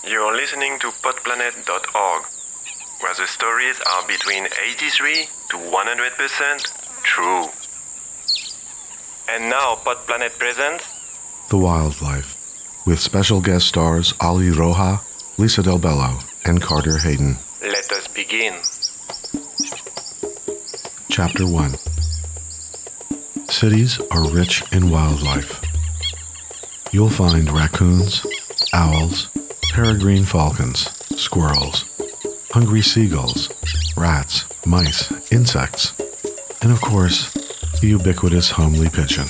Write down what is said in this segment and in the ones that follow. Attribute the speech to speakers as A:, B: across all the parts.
A: You're listening to podplanet.org, where the stories are between 83 to 100% true. And now Podplanet presents
B: The Wildlife, with special guest stars Ali Roja, Lisa Del Bello, and Carter Hayden.
A: Let Us Begin.
B: Chapter 1. Cities are rich in wildlife. You'll find raccoons, owls, peregrine falcons, squirrels, hungry seagulls, rats, mice, insects, and of course, the ubiquitous homely pigeon.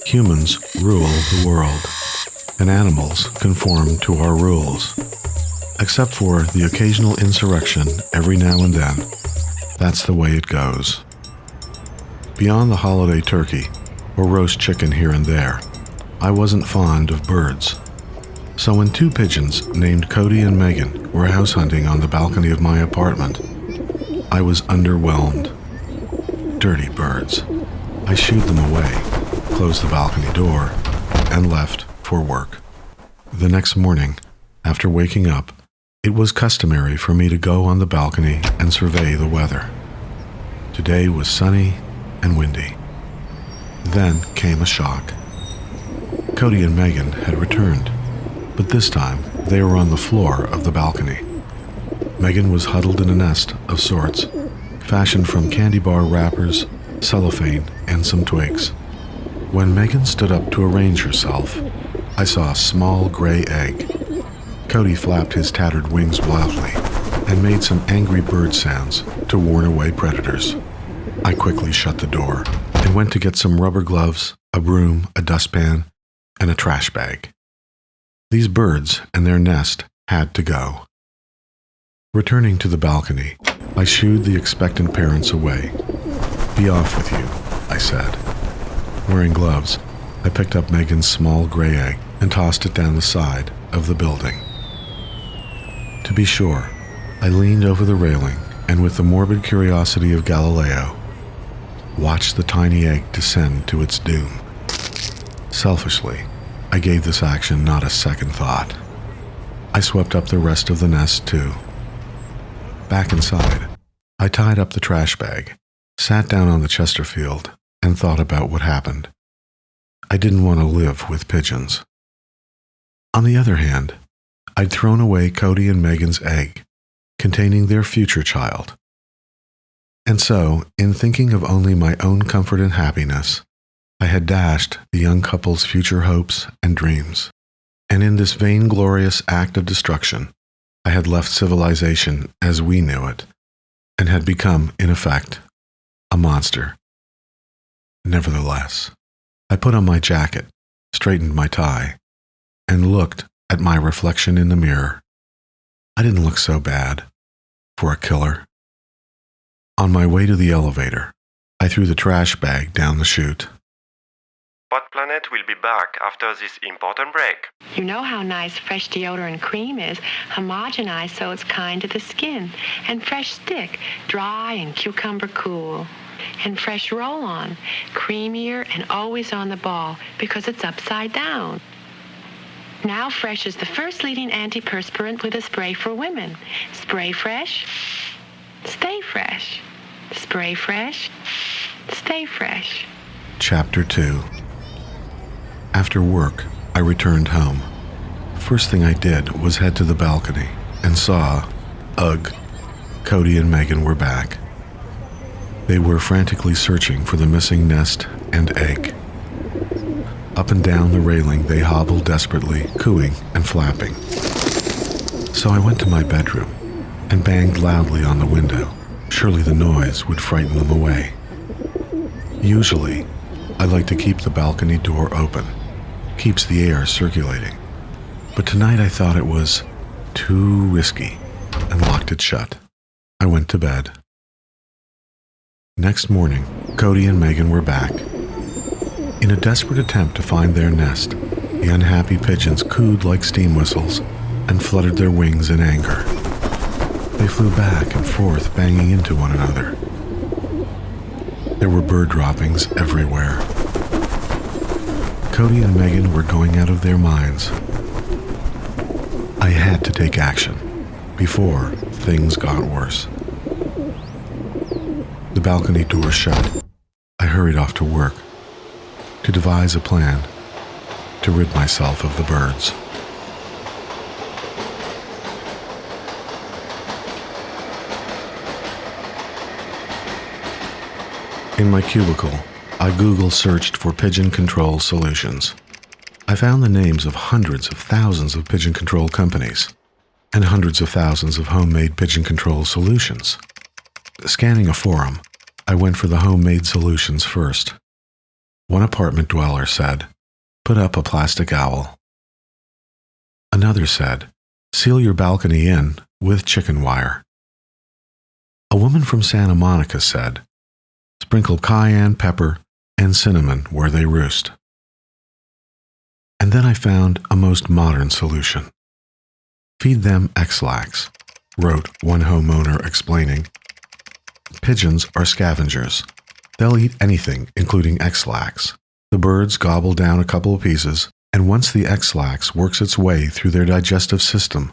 B: Humans rule the world, and animals conform to our rules. Except for the occasional insurrection every now and then, that's the way it goes. Beyond the holiday turkey, or roast chicken here and there, I wasn't fond of birds. So when two pigeons named Cody and Megan were house hunting on the balcony of my apartment, I was underwhelmed. Dirty birds. I shooed them away, closed the balcony door, and left for work. The next morning, after waking up, it was customary for me to go on the balcony and survey the weather. Today was sunny and windy. Then came a shock. Cody and Megan had returned, but this time they were on the floor of the balcony. Megan was huddled in a nest of sorts, fashioned from candy bar wrappers, cellophane, and some twigs. When Megan stood up to arrange herself, I saw a small gray egg. Cody flapped his tattered wings wildly and made some angry bird sounds to warn away predators. I quickly shut the door and went to get some rubber gloves, a broom, a dustpan, and a trash bag. These birds and their nest had to go. Returning to the balcony, I shooed the expectant parents away. "Be off with you," I said. Wearing gloves, I picked up Megan's small gray egg and tossed it down the side of the building. To be sure, I leaned over the railing and with the morbid curiosity of Galileo, watched the tiny egg descend to its doom. Selfishly, I gave this action not a second thought. I swept up the rest of the nest, too. Back inside, I tied up the trash bag, sat down on the Chesterfield, and thought about what happened. I didn't want to live with pigeons. On the other hand, I'd thrown away Cody and Megan's egg, containing their future child. And so, in thinking of only my own comfort and happiness, I had dashed the young couple's future hopes and dreams. And in this vainglorious act of destruction, I had left civilization as we knew it, and had become, in effect, a monster. Nevertheless, I put on my jacket, straightened my tie, and looked at my reflection in the mirror. I didn't look so bad for a killer. On my way to the elevator, I threw the trash bag down the chute.
A: Podplanet will be back after this important break.
C: You know how nice fresh deodorant cream is, homogenized so it's kind to the skin, and fresh stick, dry and cucumber cool, and fresh roll-on, creamier and always on the ball because it's upside down. Now Fresh is the first leading antiperspirant with a spray for women. Spray fresh, stay fresh. Spray fresh, stay fresh.
B: Chapter 2. After work, I returned home. First thing I did was head to the balcony and saw, ugh, Cody and Megan were back. They were frantically searching for the missing nest and egg. Up and down the railing they hobbled desperately, cooing and flapping. So I went to my bedroom and banged loudly on the window. Surely the noise would frighten them away. Usually, I like to keep the balcony door open. Keeps the air circulating. But tonight I thought it was too risky and locked it shut. I went to bed. Next morning, Cody and Megan were back. In a desperate attempt to find their nest, the unhappy pigeons cooed like steam whistles and fluttered their wings in anger. They flew back and forth, banging into one another. There were bird droppings everywhere. Cody and Megan were going out of their minds. I had to take action before things got worse. The balcony door shut. I hurried off to work to devise a plan to rid myself of the birds. In my cubicle, I Google searched for pigeon control solutions. I found the names of hundreds of thousands of pigeon control companies and hundreds of thousands of homemade pigeon control solutions. Scanning a forum, I went for the homemade solutions first. One apartment dweller said, "Put up a plastic owl." Another said, "Seal your balcony in with chicken wire." A woman from Santa Monica said, "Sprinkle cayenne pepper and cinnamon where they roost." And then I found a most modern solution. "Feed them X-lax," wrote one homeowner explaining. "Pigeons are scavengers. They'll eat anything, including X-lax. The birds gobble down a couple of pieces, and once the X-lax works its way through their digestive system,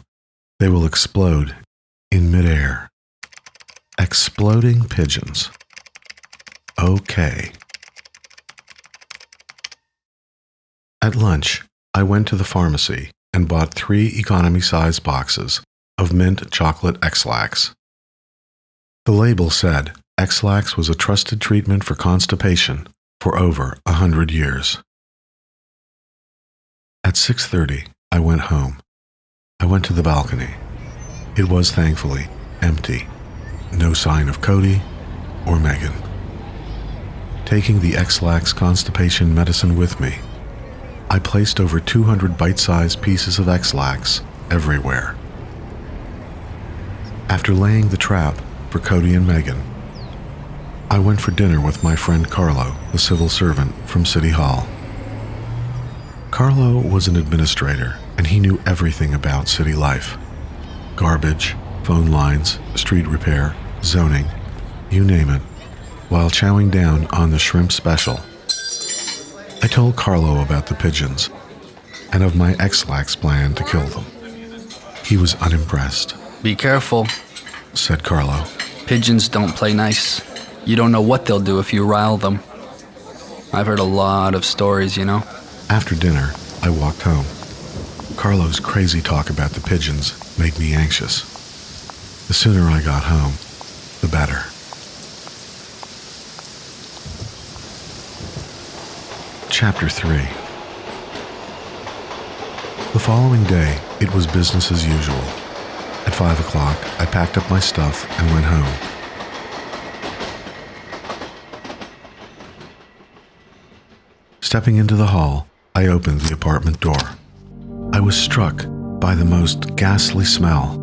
B: they will explode in midair." Exploding pigeons. Okay. At lunch, I went to the pharmacy and bought 3 economy-size boxes of mint chocolate X-lax. The label said X-lax was a trusted treatment for constipation for over 100 years. At 6:30, I went home. I went to the balcony. It was thankfully empty. No sign of Cody or Megan. Taking the X-lax constipation medicine with me, I placed over 200 bite-sized pieces of X-lax everywhere. After laying the trap for Cody and Megan, I went for dinner with my friend Carlo, the civil servant from City Hall. Carlo was an administrator, and he knew everything about city life. Garbage, phone lines, street repair, zoning, you name it, while chowing down on the shrimp special. I told Carlo about the pigeons and of my X-lax plan to kill them. He was unimpressed.
D: "Be careful,"
B: said Carlo.
D: "Pigeons don't play nice. You don't know what they'll do if you rile them. I've heard a lot of stories, you know."
B: After dinner, I walked home. Carlo's crazy talk about the pigeons made me anxious. The sooner I got home, the better. Chapter 3. The following day, it was business as usual. At 5 o'clock, I packed up my stuff and went home. Stepping into the hall, I opened the apartment door. I was struck by the most ghastly smell,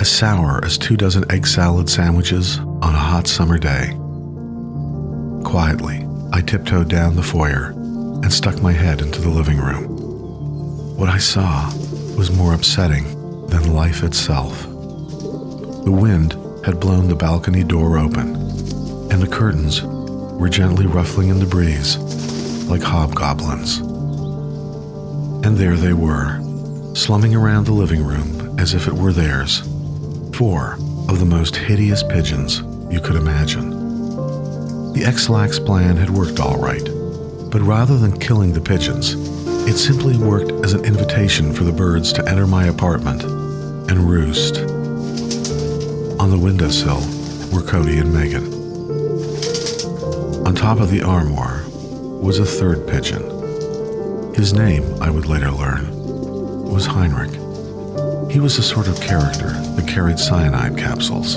B: as sour as 24 egg salad sandwiches on a hot summer day. Quietly, I tiptoed down the foyer and stuck my head into the living room. What I saw was more upsetting than life itself. The wind had blown the balcony door open, and the curtains were gently ruffling in the breeze like hobgoblins. And there they were, slumming around the living room as if it were theirs. 4 of the most hideous pigeons you could imagine. The X-lax plan had worked all right, but rather than killing the pigeons, it simply worked as an invitation for the birds to enter my apartment and roost. On the windowsill were Cody and Megan. On top of the armoire was a 3rd pigeon. His name, I would later learn, was Heinrich. He was the sort of character that carried cyanide capsules.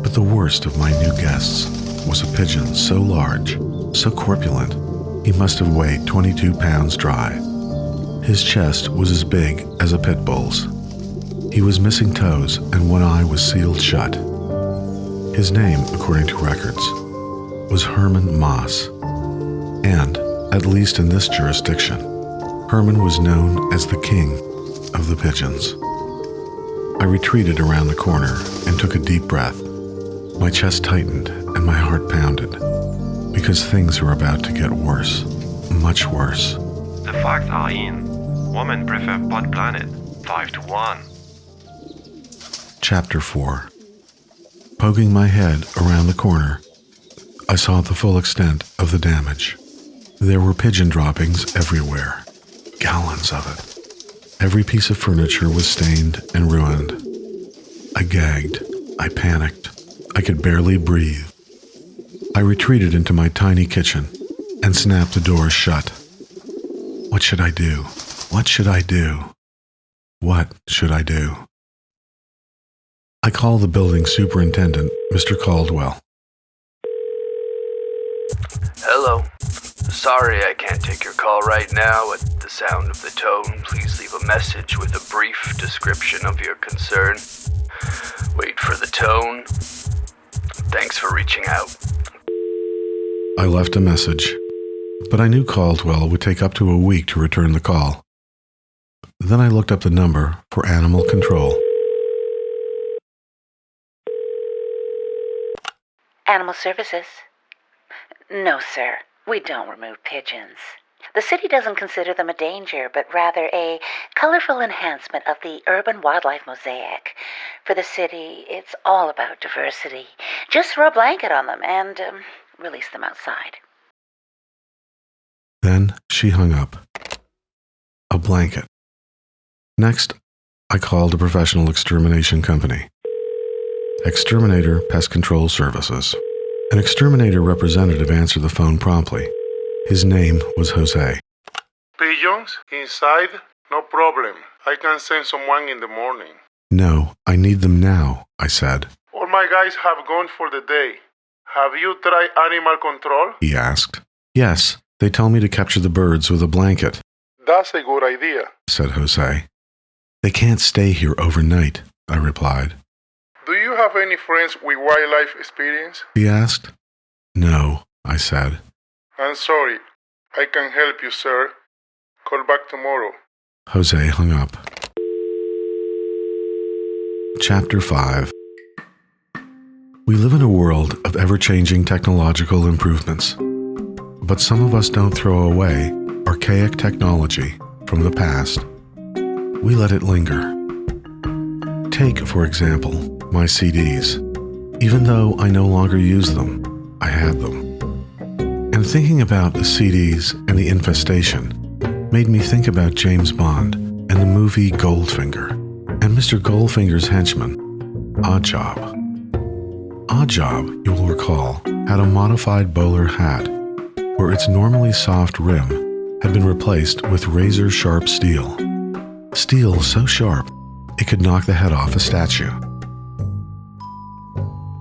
B: But the worst of my new guests was a pigeon so large, so corpulent, he must have weighed 22 pounds dry. His chest was as big as a pit bull's. He was missing toes and one eye was sealed shut. His name, according to records, was Herman Maas. And, at least in this jurisdiction, Herman was known as the king of the pigeons. I retreated around the corner and took a deep breath. My chest tightened and my heart pounded, because things were about to get worse, much worse.
A: The facts are in. Women prefer Pod Planet. 5-1.
B: Chapter 4. Poking my head around the corner, I saw the full extent of the damage. There were pigeon droppings everywhere, gallons of it. Every piece of furniture was stained and ruined. I gagged. I panicked. I could barely breathe. I retreated into my tiny kitchen and snapped the doors shut. What should I do? What should I do? What should I do? I called the building superintendent, Mr. Caldwell.
E: Hello. Sorry I can't take your call right now. At the sound of the tone, please leave a message with a brief description of your concern. Wait for the tone. Thanks for reaching out.
B: I left a message, but I knew Caldwell would take up to a week to return the call. Then I looked up the number for animal control.
F: Animal Services? No, sir. We don't remove pigeons. The city doesn't consider them a danger, but rather a colorful enhancement of the urban wildlife mosaic. For the city, it's all about diversity. Just throw a blanket on them and release them outside.
B: Then she hung up. A blanket. Next, I called a professional extermination company. Exterminator Pest Control Services. An exterminator representative answered the phone promptly. His name was Jose.
G: Pigeons inside? No problem. I can send someone in the morning.
B: No, I need them now, I said.
G: All my guys have gone for the day. Have you tried animal control?
B: He asked. Yes, they tell me to capture the birds with a blanket.
G: That's a good idea,
B: said Jose. They can't stay here overnight, I replied.
G: Do you have any friends with wildlife experience?
B: He asked. No, I said.
G: I'm sorry. I can help you, sir. Call back tomorrow.
B: Jose hung up. Chapter 5. We live in a world of ever-changing technological improvements. But some of us don't throw away archaic technology from the past. We let it linger. Take, for example, my CDs. Even though I no longer use them, I had them. And thinking about the CDs and the infestation made me think about James Bond and the movie Goldfinger and Mr. Goldfinger's henchman, Oddjob. Oddjob, you will recall, had a modified bowler hat where its normally soft rim had been replaced with razor-sharp steel. Steel so sharp it could knock the head off a statue.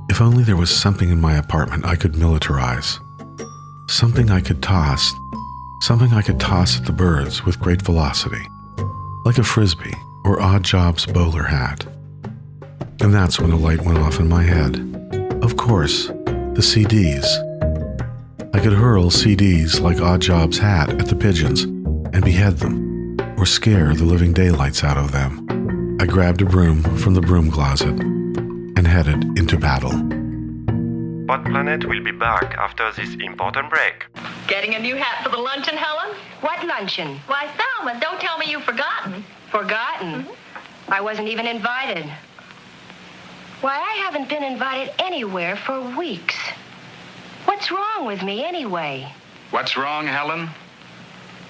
B: If only there was something in my apartment I could militarize. Something I could toss at the birds with great velocity, like a frisbee or Oddjob's bowler hat. And that's when a light went off in my head. Of course, the CDs. I could hurl CDs like Oddjob's hat at the pigeons and behead them, or scare the living daylights out of them. I grabbed a broom from the broom closet and headed into battle.
A: Pod Planet will be back after this important break.
H: Getting a new hat for the luncheon, Helen?
C: What luncheon?
H: Why, Thelma, don't tell me you've forgotten.
C: Forgotten?
H: Mm-hmm.
C: I wasn't even invited. Why, I haven't been invited anywhere for weeks. What's wrong with me anyway?
I: What's wrong, Helen?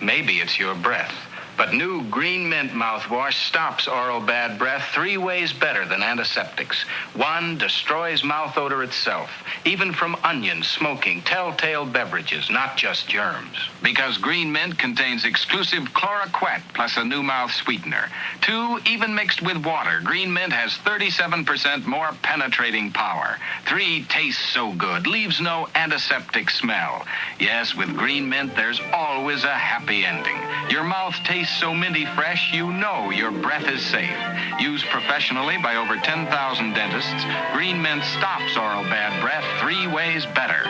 I: Maybe it's your breath. But new Green Mint mouthwash stops oral bad breath 3 ways better than antiseptics. 1, destroys mouth odor itself, even from onions, smoking, telltale beverages, not just germs. Because Green Mint contains exclusive chloroquet plus a new mouth sweetener. 2, even mixed with water, Green Mint has 37% more penetrating power. 3, tastes so good, leaves no antiseptic smell. Yes, with Green Mint, there's always a happy ending. Your mouth tastes so minty fresh, you know your breath is safe. Used professionally by over 10,000 dentists, Green Mint stops oral bad breath 3 ways better.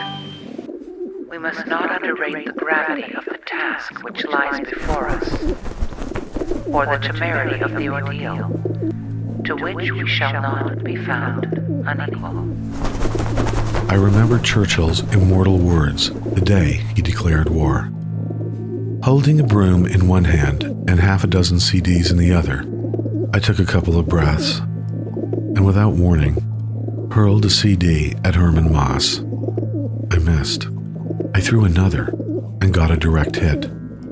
F: We must not underrate the gravity of the task which lies before us, or the temerity of the ordeal, to which we shall not be found unequal.
B: I remember Churchill's immortal words the day he declared war. Holding a broom in one hand and half a dozen CDs in the other, I took a couple of breaths, and without warning, hurled a CD at Herman Moss. I missed. I threw another and got a direct hit.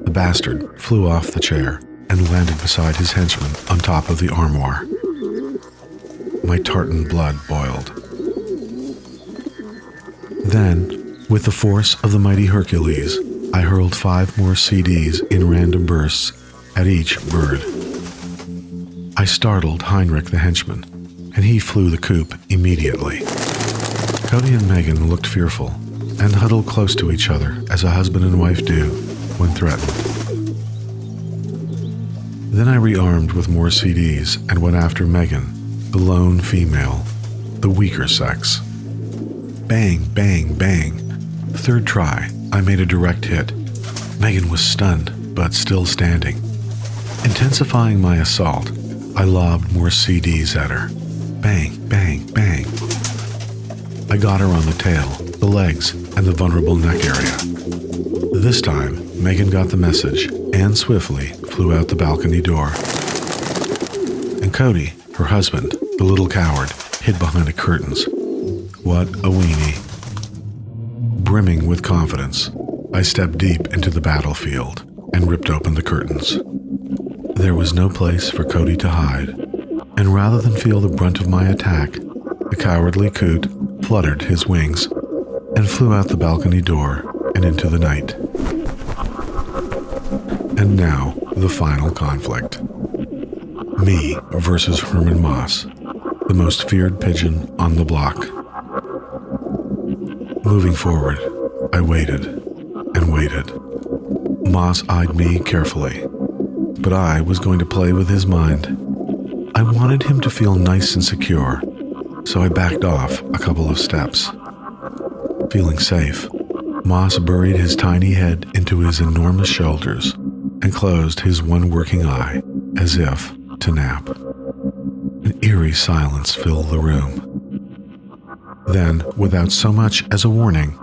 B: The bastard flew off the chair and landed beside his henchman on top of the armoire. My tartan blood boiled. Then, with the force of the mighty Hercules, I hurled 5 more CDs in random bursts at each bird. I startled Heinrich the henchman, and he flew the coop immediately. Cody and Megan looked fearful and huddled close to each other as a husband and wife do when threatened. Then I rearmed with more CDs and went after Megan, the lone female, the weaker sex. Bang, bang, bang. Third try, I made a direct hit. Megan was stunned, but still standing. Intensifying my assault, I lobbed more CDs at her. Bang, bang, bang. I got her on the tail, the legs, and the vulnerable neck area. This time, Megan got the message and swiftly flew out the balcony door. And Cody, her husband, the little coward, hid behind the curtains. What a weenie. Brimming with confidence, I stepped deep into the battlefield and ripped open the curtains. There was no place for Cody to hide, and rather than feel the brunt of my attack, the cowardly coot fluttered his wings and flew out the balcony door and into the night. And now, the final conflict. Me versus Herman Moss, the most feared pigeon on the block. Moving forward, I waited and waited. Moss eyed me carefully, but I was going to play with his mind. I wanted him to feel nice and secure, so I backed off a couple of steps. Feeling safe, Moss buried his tiny head into his enormous shoulders and closed his one working eye as if to nap. An eerie silence filled the room. Then, without so much as a warning,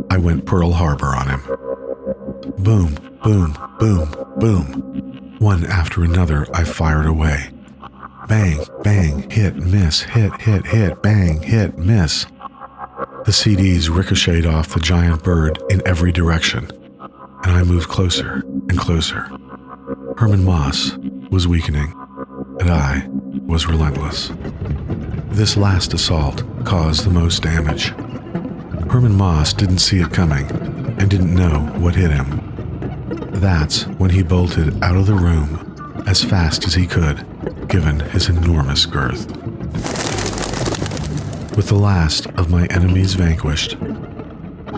B: I went Pearl Harbor on him. Boom, boom, boom, boom. One after another, I fired away. Bang, bang, hit, miss, hit, hit, hit, bang, hit, miss. The CDs ricocheted off the giant bird in every direction, and I moved closer and closer. Herman Moss was weakening, and I was relentless. This last assault caused the most damage. Herman Moss didn't see it coming and didn't know what hit him. That's when he bolted out of the room as fast as he could, given his enormous girth. With the last of my enemies vanquished,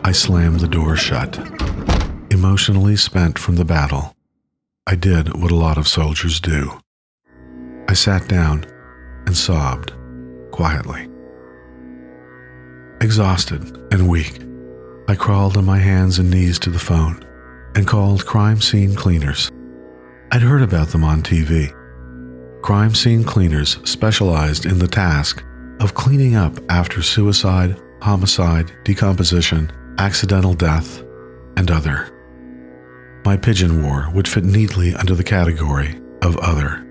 B: I slammed the door shut. Emotionally spent from the battle, I did what a lot of soldiers do. I sat down and sobbed quietly. Exhausted and weak, I crawled on my hands and knees to the phone and called crime scene cleaners. I'd heard about them on TV. Crime scene cleaners specialized in the task of cleaning up after suicide, homicide, decomposition, accidental death, and other. My pigeon war would fit neatly under the category of other.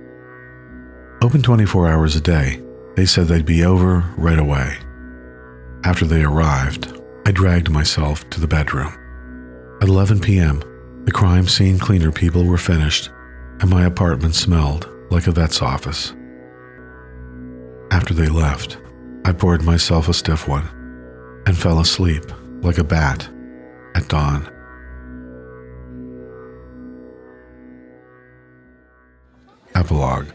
B: Open 24 hours a day, they said they'd be over right away. After they arrived, I dragged myself to the bedroom. At 11 p.m., the crime scene cleaner people were finished, and my apartment smelled like a vet's office. After they left, I poured myself a stiff one and fell asleep like a bat at dawn. Epilogue.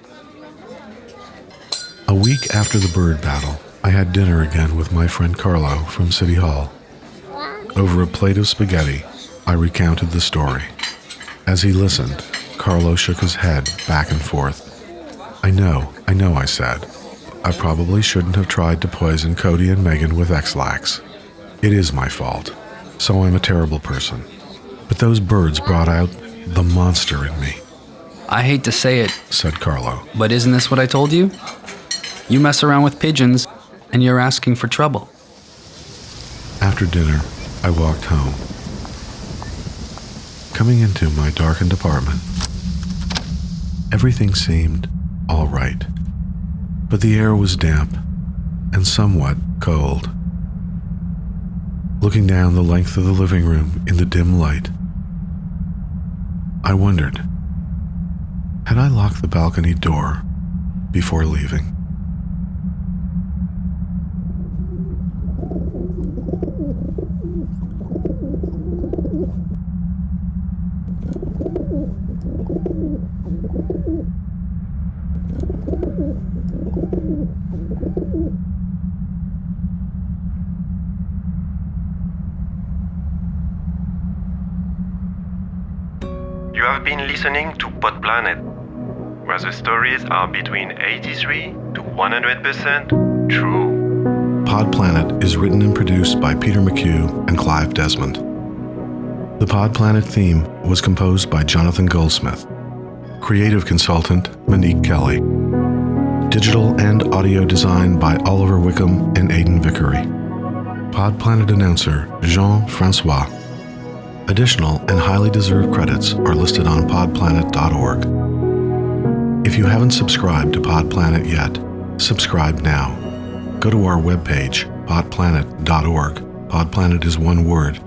B: A week after the bird battle, I had dinner again with my friend Carlo from City Hall. Over a plate of spaghetti, I recounted the story. As he listened, Carlo shook his head back and forth. I know, I said. I probably shouldn't have tried to poison Cody and Megan with X-Lax. It is my fault, so I'm a terrible person. But those birds brought out the monster in me.
D: I hate to say it,
B: said Carlo.
D: But isn't this what I told you? You mess around with pigeons, and you're asking for trouble.
B: After dinner, I walked home. Coming into my darkened apartment, everything seemed all right, but the air was damp and somewhat cold. Looking down the length of the living room in the dim light, I wondered, had I locked the balcony door before leaving?
A: You have been listening to Pod Planet, where the stories are between 83 to 100% true.
B: Pod Planet is written and produced by Peter McHugh and Clive Desmond. The Pod Planet theme was composed by Jonathan Goldsmith. Creative consultant Monique Kelly. Digital and audio design by Oliver Wickham and Aidan Vickery. Pod Planet announcer Jean-Francois. Additional and highly deserved credits are listed on podplanet.org. If you haven't subscribed to Pod Planet yet, subscribe now. Go to our webpage, podplanet.org. Podplanet is one word.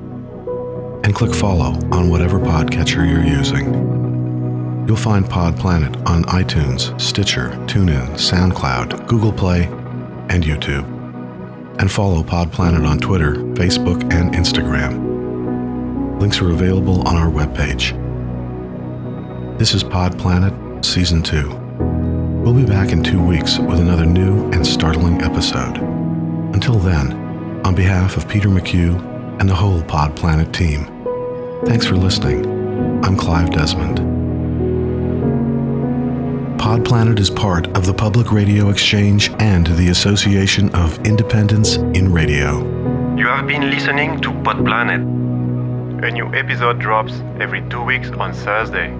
B: And click follow on whatever podcatcher you're using. You'll find Pod Planet on iTunes, Stitcher, TuneIn, SoundCloud, Google Play, and YouTube. And follow Pod Planet on Twitter, Facebook, and Instagram. Links are available on our webpage. This is Pod Planet Season 2. We'll be back in 2 weeks with another new and startling episode. Until then, on behalf of Peter McHugh and the whole Pod Planet team, thanks for listening. I'm Clive Desmond. Pod Planet is part of the Public Radio Exchange and the Association of Independents in Radio.
A: You have been listening to Pod Planet. A new episode drops every 2 weeks on Thursday.